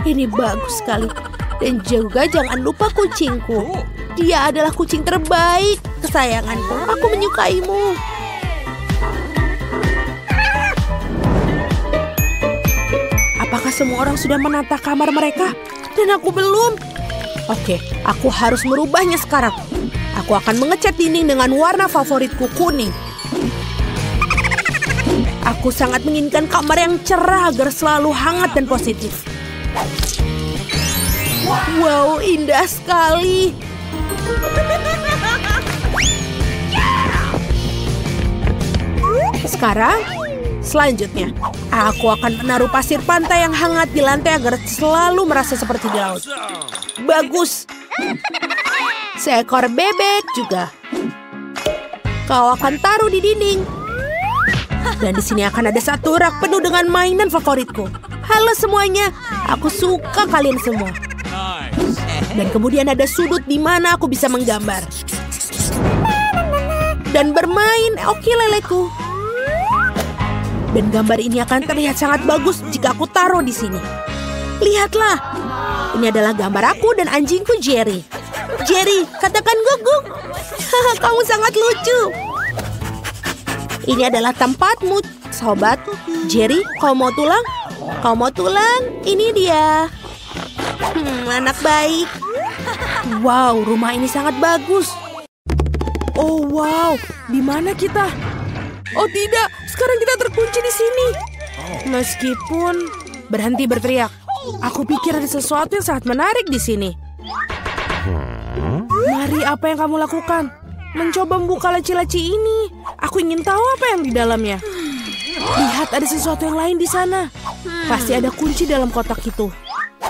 Ini bagus sekali. Dan juga jangan lupa kucingku. Dia adalah kucing terbaik, kesayanganku. Aku menyukaimu. Apakah semua orang sudah menata kamar mereka? Dan aku belum. Oke, aku harus merubahnya sekarang. Aku akan mengecat dinding dengan warna favoritku, kuning. Aku sangat menginginkan kamar yang cerah agar selalu hangat dan positif. Wow, indah sekali. Sekarang, selanjutnya, aku akan menaruh pasir pantai yang hangat di lantai agar selalu merasa seperti di laut. Bagus. Seekor bebek juga. Kau akan taruh di dinding. Dan di sini akan ada satu rak penuh dengan mainan favoritku. Halo semuanya, aku suka kalian semua. Dan kemudian ada sudut di mana aku bisa menggambar. Dan bermain ukuleleku. Dan gambar ini akan terlihat sangat bagus jika aku taruh di sini. Lihatlah. Ini adalah gambar aku dan anjingku Jerry. Jerry, katakan guguk. Kamu sangat lucu. Ini adalah tempatmu, sobat. Jerry, kau mau tulang? Kau mau tulang? Ini dia. Anak baik. Wow, rumah ini sangat bagus. Oh wow, di mana kita? Oh tidak, sekarang kita terkunci di sini. Meskipun berhenti berteriak, aku pikir ada sesuatu yang sangat menarik di sini. Mari, apa yang kamu lakukan? Mencoba membuka laci-laci ini. Aku ingin tahu apa yang di dalamnya. Lihat, ada sesuatu yang lain di sana. Pasti ada kunci dalam kotak itu.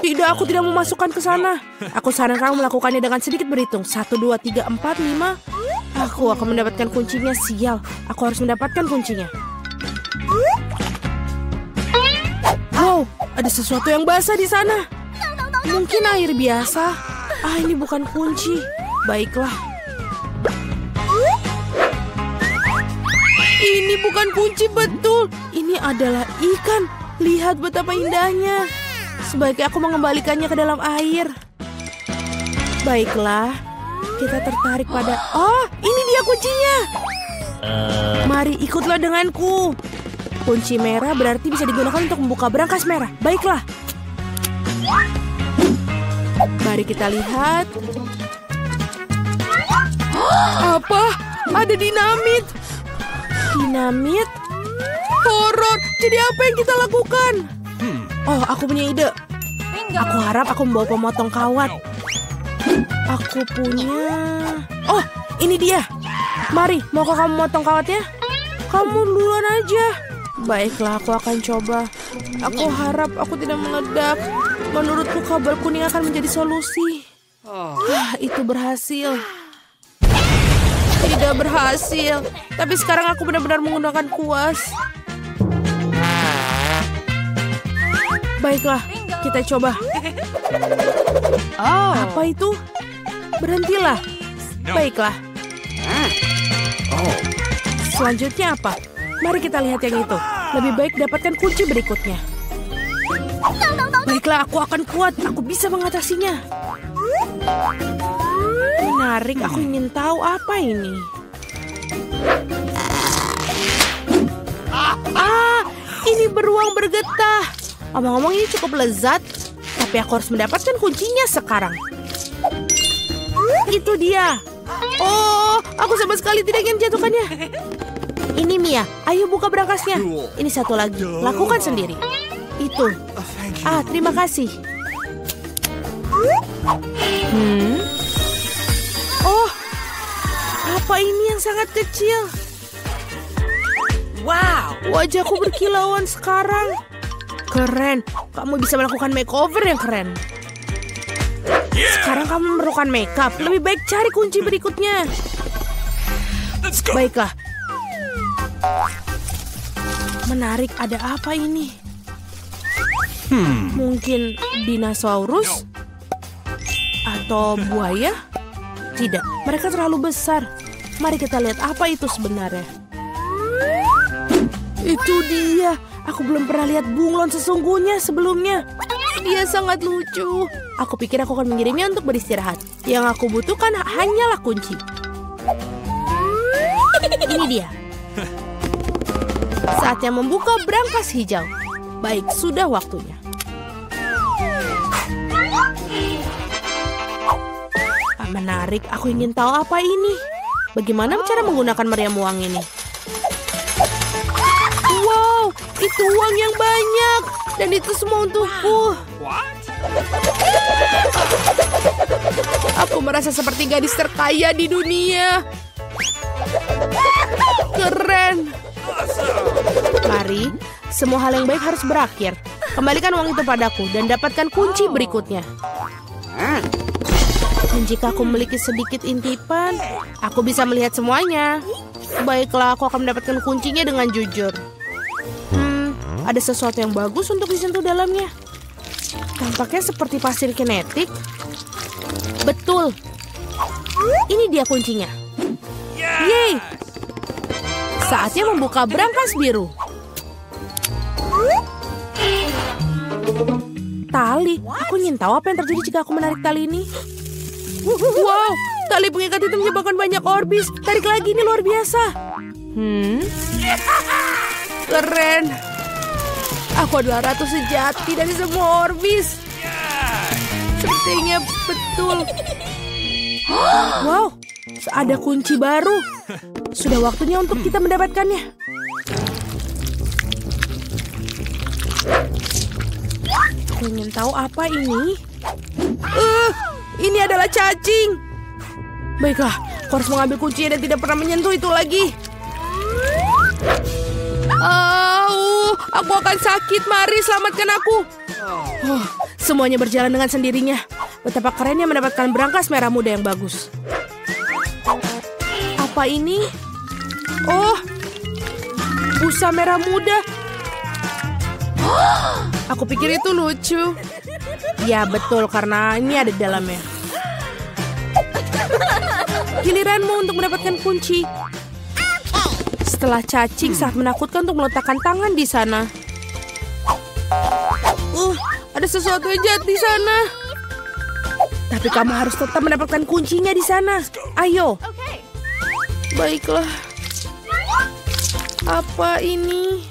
Tidak, aku tidak mau masukkan ke sana. Aku sarankan kamu melakukannya dengan sedikit berhitung. 1, 2, 3, 4, 5. Aku akan mendapatkan kuncinya. Sial, aku harus mendapatkan kuncinya. Wow, ada sesuatu yang basah di sana. Mungkin air biasa. Ini bukan kunci. Baiklah. Ini bukan kunci betul. Ini adalah ikan. Lihat betapa indahnya. Sebaiknya aku mengembalikannya ke dalam air. Baiklah. Kita tertarik pada... Oh, ini dia kuncinya. Mari ikutlah denganku. Kunci merah berarti bisa digunakan untuk membuka brankas merah. Baiklah. Mari kita lihat. Apa? Ada dinamit. Dinamit? Horor. Jadi apa yang kita lakukan? Oh, aku punya ide. Aku harap aku membawa pemotong kawat. Aku punya... Oh, ini dia. Mari, maukah kamu motong kawatnya? Kamu duluan aja. Baiklah, aku akan coba. Aku harap aku tidak meledak. Menurutku kabel kuning akan menjadi solusi. Itu berhasil. Tidak berhasil. Tapi sekarang aku benar-benar menggunakan kuas. Baiklah, kita coba. Apa itu? Berhentilah. Baiklah. Selanjutnya apa? Mari kita lihat yang itu. Lebih baik dapatkan kunci berikutnya. Baiklah, aku akan kuat. Aku bisa mengatasinya. Menarik, aku ingin tahu apa ini. Ini beruang bergetah. Omong-omong ini cukup lezat. Tapi aku harus mendapatkan kuncinya sekarang. Itu dia. Oh, aku sama sekali tidak ingin jatuhkannya. Ini Mia, ayo buka berangkasnya. Ini satu lagi, lakukan sendiri. Itu. Terima kasih. Oh, apa ini yang sangat kecil? Wow, wajahku berkilauan sekarang. Keren, kamu bisa melakukan makeover yang keren. Sekarang kamu memerlukan makeup. Lebih baik cari kunci berikutnya. Baiklah. Menarik, ada apa ini? Mungkin dinosaurus? Atau buaya? Tidak, mereka terlalu besar. Mari kita lihat apa itu sebenarnya. Itu dia. Aku belum pernah lihat bunglon sesungguhnya sebelumnya. Dia sangat lucu. Aku pikir aku akan mengirimnya untuk beristirahat. Yang aku butuhkan hanyalah kunci. Ini dia. Saatnya membuka brankas hijau. Baik, sudah waktunya. Menarik, aku ingin tahu apa ini. Bagaimana cara menggunakan meriam uang ini? Wow, itu uang yang banyak. Dan itu semua untukku. Aku merasa seperti gadis terkaya di dunia. Keren. Mari, semua hal yang baik harus berakhir. Kembalikan uang itu padaku dan dapatkan kunci berikutnya. Dan jika aku memiliki sedikit intipan, aku bisa melihat semuanya. Baiklah, aku akan mendapatkan kuncinya dengan jujur. Ada sesuatu yang bagus untuk disentuh dalamnya. Tampaknya seperti pasir kinetik. Betul. Ini dia kuncinya. Yeay. Saatnya membuka brankas biru. Tali. Aku ingin tahu apa yang terjadi jika aku menarik tali ini. Wow, tali pengikat itu menyebabkan banyak orbis. Tarik lagi, ini luar biasa. Keren. Aku adalah ratu sejati dari semua orbis. Sepertinya betul. Wow, ada kunci baru. Sudah waktunya untuk kita mendapatkannya. Aku ingin tahu apa ini. Ini adalah cacing. Baiklah, aku harus mengambil kuncinya dan tidak pernah menyentuh itu lagi. Aku akan sakit. Mari selamatkan aku. Semuanya berjalan dengan sendirinya. Betapa kerennya mendapatkan brankas merah muda yang bagus. Apa ini? Oh, busa merah muda. Aku pikir itu lucu. Ya betul, karena ini ada di dalamnya. Giliranmu untuk mendapatkan kunci. Setelah cacing sangat menakutkan untuk meletakkan tangan di sana. Ada sesuatu yang jahat di sana. Tapi kamu harus tetap mendapatkan kuncinya di sana. Ayo. Baiklah. Apa ini?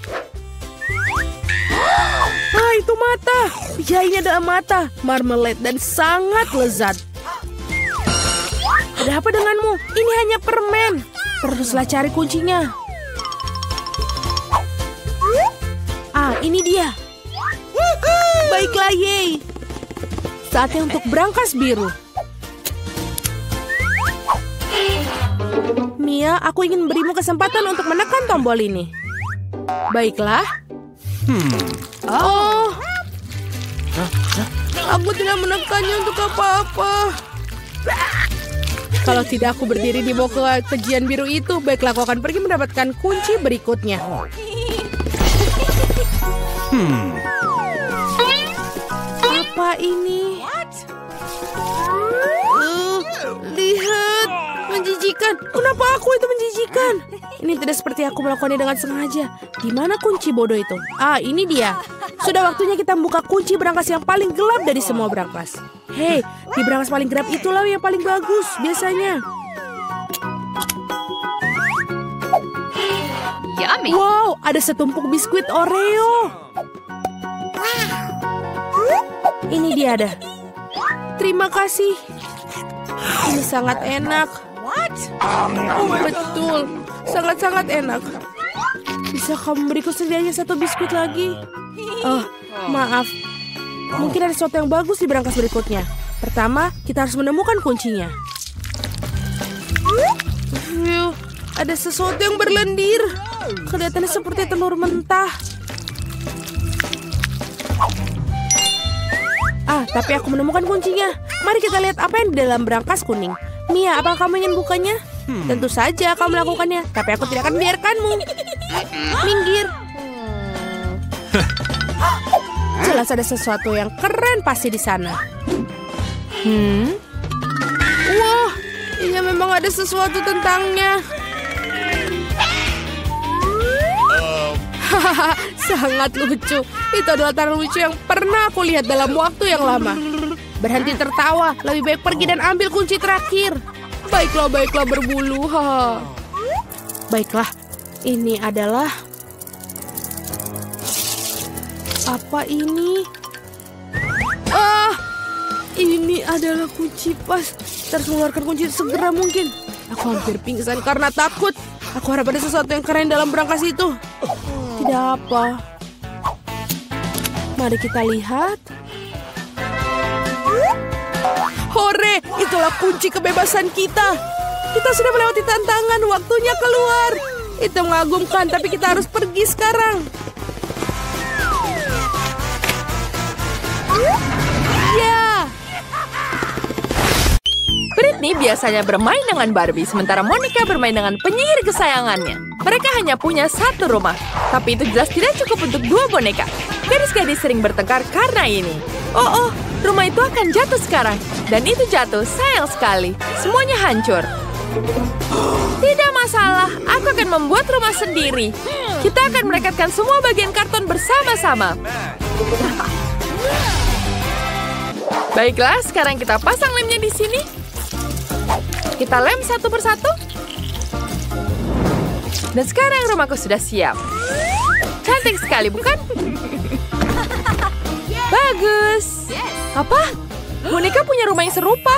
Itu mata. Ya, ini adalah mata. Marmalade dan sangat lezat. Ada apa denganmu? Ini hanya permen. Teruslah cari kuncinya. Ini dia. Baiklah, yeay. Saatnya untuk brankas biru. Mia, aku ingin memberimu kesempatan untuk menekan tombol ini. Baiklah. Aku tidak menekannya untuk apa-apa. Kalau tidak aku berdiri di bawah kejian biru itu, baiklah aku akan pergi mendapatkan kunci berikutnya. Apa ini? Lihat, menjijikan. Kenapa aku itu menjijikan? Ini tidak seperti aku melakukannya dengan sengaja. Di mana kunci bodoh itu? Ah, ini dia. Sudah waktunya kita membuka kunci berangkas yang paling gelap dari semua berangkas. Hei, di berangkas paling gelap itulah yang paling bagus biasanya.
Yummy.
Wow, ada setumpuk biskuit Oreo. Ini dia ada. Terima kasih. Ini sangat enak. Betul, sangat-sangat enak. Bisa kamu beriku setidaknya satu biskuit lagi? Oh, maaf. Mungkin ada sesuatu yang bagus di berangkas berikutnya. Pertama, kita harus menemukan kuncinya. Ada sesuatu yang berlendir. Kelihatannya seperti telur mentah. Ah, tapi aku menemukan kuncinya. Mari kita lihat apa yang di dalam berangkas kuning. Mia, apakah kamu ingin bukanya? Tentu saja kamu melakukannya, tapi aku tidak akan membiarkanmu. Minggir. Jelas ada sesuatu yang keren pasti di sana. Wah, iya memang ada sesuatu tentangnya. Hahaha, sangat lucu. Itu adalah tangan lucu yang pernah aku lihat dalam waktu yang lama. Berhenti tertawa, lebih baik pergi dan ambil kunci terakhir. Baiklah, baiklah berbulu. Baiklah, ini adalah... Apa ini? Ah, ini adalah kunci pas. Kita harus mengeluarkan kunci segera mungkin. Aku hampir pingsan karena takut. Aku harap ada sesuatu yang keren dalam berangkas itu. Tidak apa. Mari kita lihat. Hore, itulah kunci kebebasan kita. Kita sudah melewati tantangan, waktunya keluar. Itu mengagumkan, tapi kita harus pergi sekarang. Ya.
Britney biasanya bermain dengan Barbie, sementara Monica bermain dengan penyihir kesayangannya. Mereka hanya punya satu rumah, tapi itu jelas tidak cukup untuk dua boneka. Gadis-gadis sering bertengkar karena ini. Oh, rumah itu akan jatuh sekarang. Dan itu jatuh, sayang sekali. Semuanya hancur. Tidak masalah, aku akan membuat rumah sendiri. Kita akan merekatkan semua bagian karton bersama-sama. Baiklah, sekarang kita pasang lemnya di sini. Kita lem satu persatu. Dan sekarang rumahku sudah siap. Cantik sekali, bukan? Bagus. Apa? Monica punya rumah yang serupa.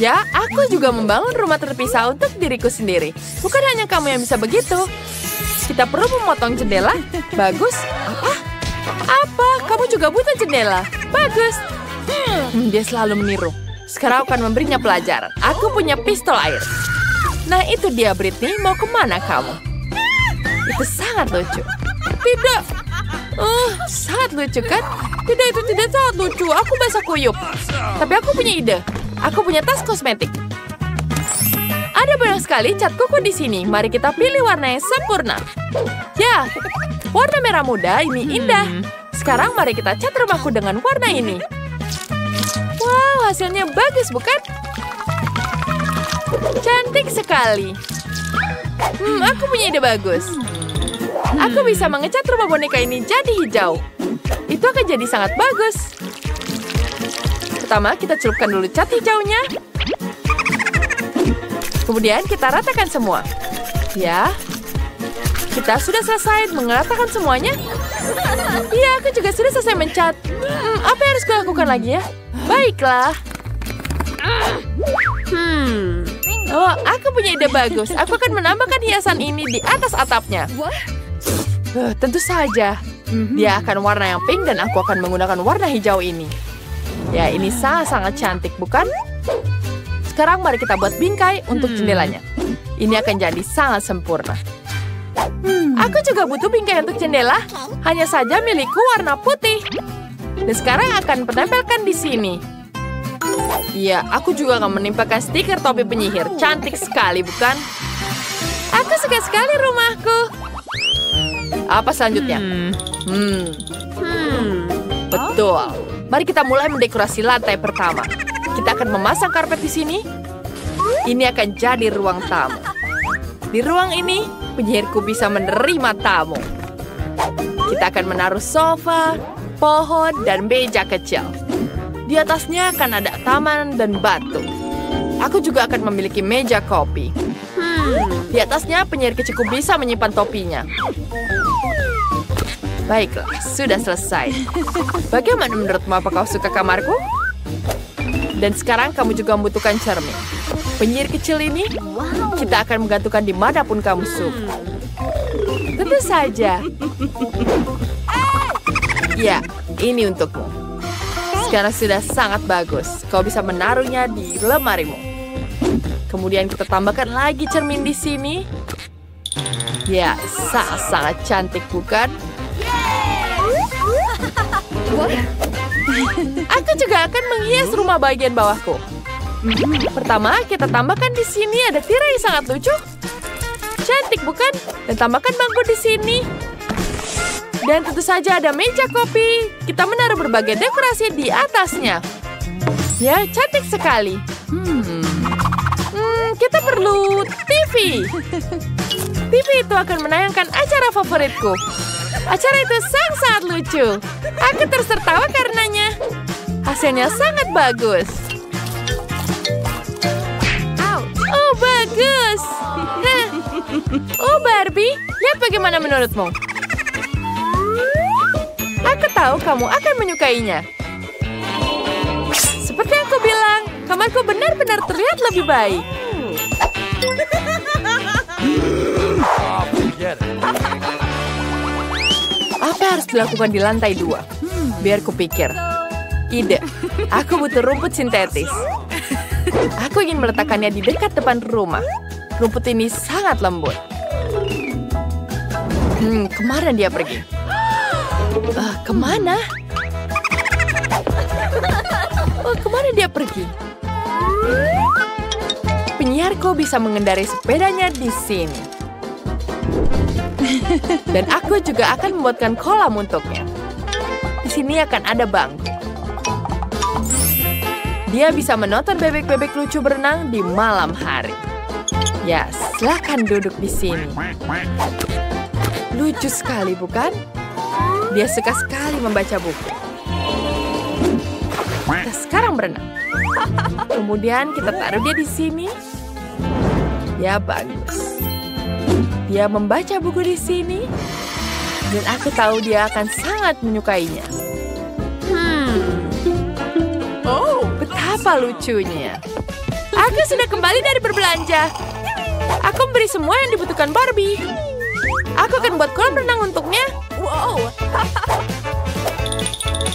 Ya, aku juga membangun rumah terpisah untuk diriku sendiri. Bukan hanya kamu yang bisa begitu. Kita perlu memotong jendela. Bagus. Apa? Kamu juga butuh jendela. Bagus. Dia selalu meniru. Sekarang aku akan memberinya pelajaran. Aku punya pistol air. Nah, itu dia, Britney. Mau kemana kamu? Itu sangat lucu. Tidak. Sangat lucu, kan? Tidak, itu tidak sangat lucu. Aku basah kuyup. Tapi aku punya ide. Aku punya tas kosmetik. Ada banyak sekali cat kuku di sini. Mari kita pilih warna yang sempurna. Ya, warna merah muda ini indah. Sekarang mari kita cat rumahku dengan warna ini. Wow, hasilnya bagus, bukan? Cantik sekali. Aku punya ide bagus. Aku bisa mengecat rumah boneka ini jadi hijau. Itu akan jadi sangat bagus. Pertama, kita celupkan dulu cat hijaunya. Kemudian kita ratakan semua. Ya. Kita sudah selesai meratakan semuanya. Iya, aku juga sudah selesai mencat. Apa yang harus kulakukan lagi ya? Baiklah. Oh, aku punya ide bagus. Aku akan menambahkan hiasan ini di atas atapnya. Tentu saja. Dia akan warna yang pink dan aku akan menggunakan warna hijau ini. Ya, ini sangat-sangat cantik, bukan? Sekarang mari kita buat bingkai untuk jendelanya. Ini akan jadi sangat sempurna. Aku juga butuh bingkai untuk jendela. Hanya saja milikku warna putih. Dan sekarang akan penempelkan di sini. Ya, aku juga akan menempelkan stiker topi penyihir. Cantik sekali, bukan? Aku suka sekali rumahku. Apa selanjutnya? Betul. Mari kita mulai mendekorasi lantai pertama. Kita akan memasang karpet di sini. Ini akan jadi ruang tamu. Di ruang ini, penyihirku bisa menerima tamu. Kita akan menaruh sofa, pohon, dan meja kecil. Di atasnya akan ada taman dan batu. Aku juga akan memiliki meja kopi. Di atasnya penyihir kecilku bisa menyimpan topinya. Baiklah, sudah selesai. Bagaimana menurutmu, apa kau suka kamarku? Dan sekarang kamu juga membutuhkan cermin. Penyihir kecil ini, kita akan menggantungkan dimanapun kamu suka. Tentu saja. Ya, ini untukmu. Sekarang sudah sangat bagus. Kau bisa menaruhnya di lemarimu. Kemudian kita tambahkan lagi cermin di sini. Ya, sangat cantik, bukan? Aku juga akan menghias rumah bagian bawahku. Pertama, kita tambahkan di sini ada tirai yang sangat lucu. Cantik, bukan? Dan tambahkan bangku di sini. Dan tentu saja ada meja kopi. Kita menaruh berbagai dekorasi di atasnya. Ya, cantik sekali. Kita perlu TV. TV itu akan menayangkan acara favoritku. Acara itu sangat lucu. Aku terus tertawa karenanya. Hasilnya sangat bagus. Oh, bagus. Oh, Barbie, lihat bagaimana menurutmu. Aku tahu kamu akan menyukainya. Seperti yang aku bilang, kamarku benar-benar terlihat lebih baik. Apa harus dilakukan di lantai 2? Biar kupikir. Ide, aku butuh rumput sintetis. Aku ingin meletakkannya di dekat depan rumah. Rumput ini sangat lembut. Kemana dia pergi? Kemana? Oh, kemana dia pergi? Penyihirku bisa mengendarai sepedanya di sini. Dan aku juga akan membuatkan kolam untuknya. Di sini akan ada bangku. Dia bisa menonton bebek-bebek lucu berenang di malam hari. Ya, silakan duduk di sini. Lucu sekali, bukan? Dia suka sekali membaca buku. Kita sekarang berenang. Kemudian kita taruh dia di sini. Ya, bagus. Dia membaca buku di sini. Dan aku tahu dia akan sangat menyukainya. Oh, betapa lucunya. Aku sudah kembali dari berbelanja. Aku memberi semua yang dibutuhkan Barbie. Aku akan buat kolam renang untuknya. Wow.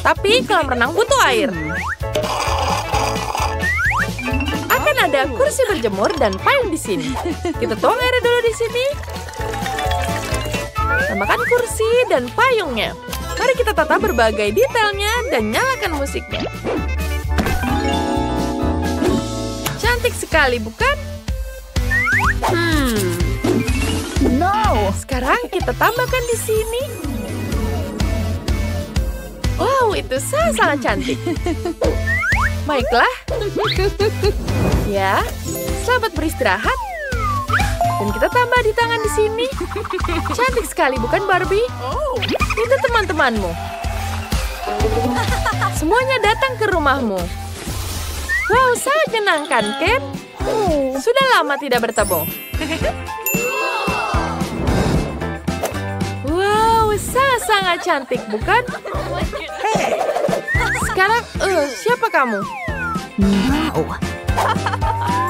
Tapi kolam renang butuh air. Akan ada kursi berjemur dan payung di sini. Kita tuang airnya dulu di sini. Tambahkan kursi dan payungnya. Mari kita tata berbagai detailnya dan nyalakan musiknya. Cantik sekali, bukan? No. Sekarang kita tambahkan di sini. Wow, itu sangat cantik. Baiklah. Ya, selamat beristirahat. Dan kita tambah di tangan di sini. Cantik sekali, bukan Barbie? Itu teman-temanmu. Semuanya datang ke rumahmu. Wow, sangat menyenangkan, Ken. Sudah lama tidak bertemu. Wow, sangat cantik, bukan? Sekarang, siapa kamu?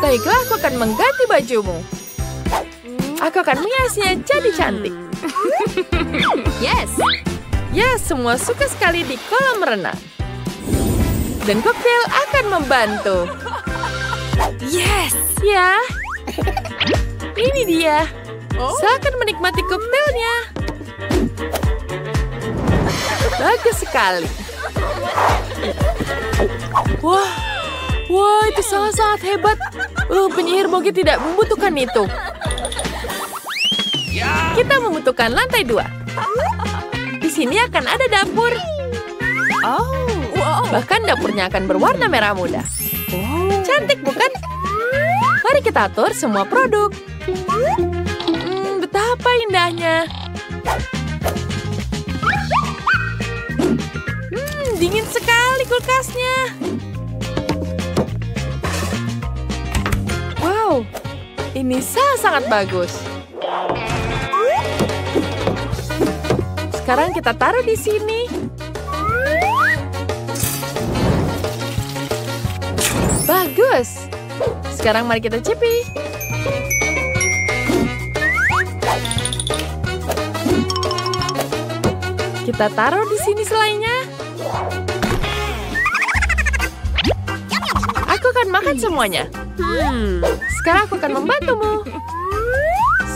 Baiklah, aku akan mengganti bajumu. Aku akan menghiasnya jadi cantik. Yes! Ya, semua suka sekali di kolam renang. Dan koktail akan membantu. Yes! Ya. Ini dia. Silakan menikmati koktailnya. Bagus sekali. Wah, itu sangat hebat. Penyihir Bogi tidak membutuhkan itu. Kita membutuhkan lantai 2. Di sini akan ada dapur. Bahkan dapurnya akan berwarna merah muda. Cantik, bukan? Mari kita atur semua produk. Betapa indahnya. Dingin sekali kulkasnya. Wow, ini sangat bagus. Sekarang kita taruh di sini. Bagus. Sekarang mari kita cipi. Kita taruh di sini selainya. Aku akan makan semuanya. Sekarang aku akan membantumu.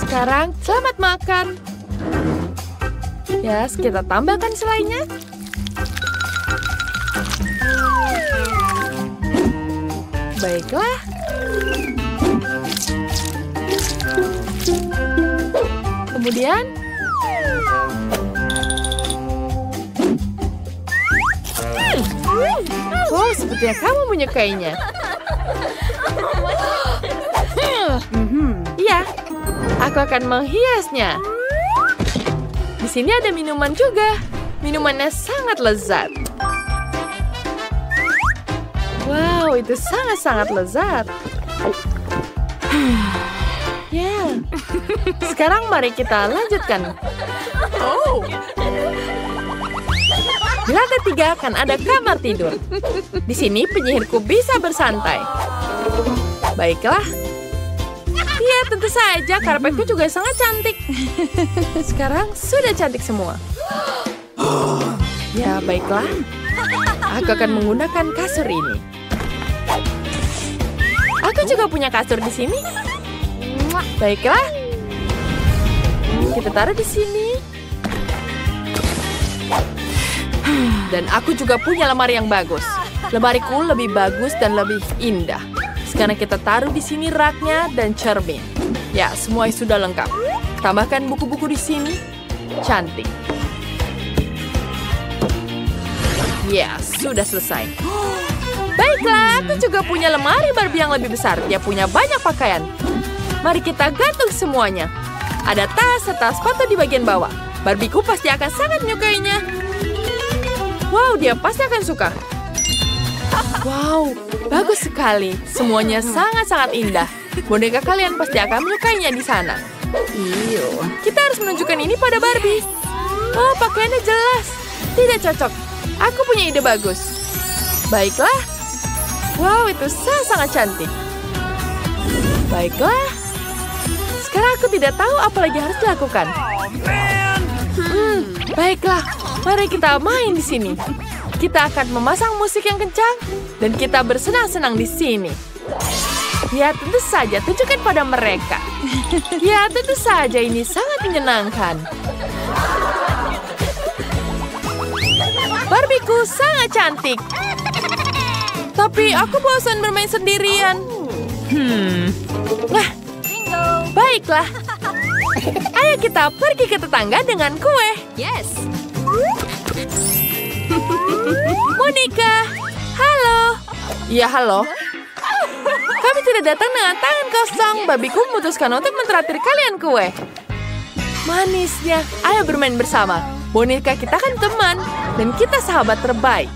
Sekarang selamat makan. Ya, kita tambahkan selainya. Baiklah. Kemudian oh, sepertinya kamu menyukainya. Iya, aku akan menghiasnya. Di sini ada minuman juga. Minumannya sangat lezat. Wow, itu sangat-sangat lezat. Ya, sekarang mari kita lanjutkan. Oh. Di lantai 3 akan ada kamar tidur. Di sini penyihirku bisa bersantai. Baiklah. Iya, tentu saja. Karpetku juga sangat cantik. Sekarang sudah cantik semua. Ya, baiklah. Aku akan menggunakan kasur ini. Aku juga punya kasur di sini. Baiklah. Kita taruh di sini. Dan aku juga punya lemari yang bagus. Lemariku lebih bagus dan lebih indah. Sekarang kita taruh di sini raknya dan cermin. Ya, semua sudah lengkap. Tambahkan buku-buku di sini. Cantik. Ya, sudah selesai. Baiklah, aku juga punya lemari Barbie yang lebih besar. Dia punya banyak pakaian. Mari kita gantung semuanya. Ada tas serta sepatu di bagian bawah. Barbieku pasti akan sangat menyukainya. Wow, dia pasti akan suka. Wow, bagus sekali. Semuanya sangat-sangat indah. Boneka kalian pasti akan menyukainya di sana. Kita harus menunjukkan ini pada Barbie. Oh, pakaiannya jelas. Tidak cocok. Aku punya ide bagus. Baiklah. Wow, itu sangat cantik. Baiklah. Sekarang aku tidak tahu apa lagi harus dilakukan. Baiklah. Mari kita main di sini. Kita akan memasang musik yang kencang dan kita bersenang-senang di sini. Ya, tentu saja tunjukkan pada mereka. Ya, tentu saja ini sangat menyenangkan. Barbieku sangat cantik. Tapi aku bosan bermain sendirian. Nah, baiklah. Ayo kita pergi ke tetangga dengan kue.
Yes.
Monica, halo. Iya, halo. Kami tidak datang dengan tangan kosong. Barbieku memutuskan untuk mentraktir kalian kue. Manisnya. Ayo bermain bersama. Boneka kita kan teman. Dan kita sahabat terbaik.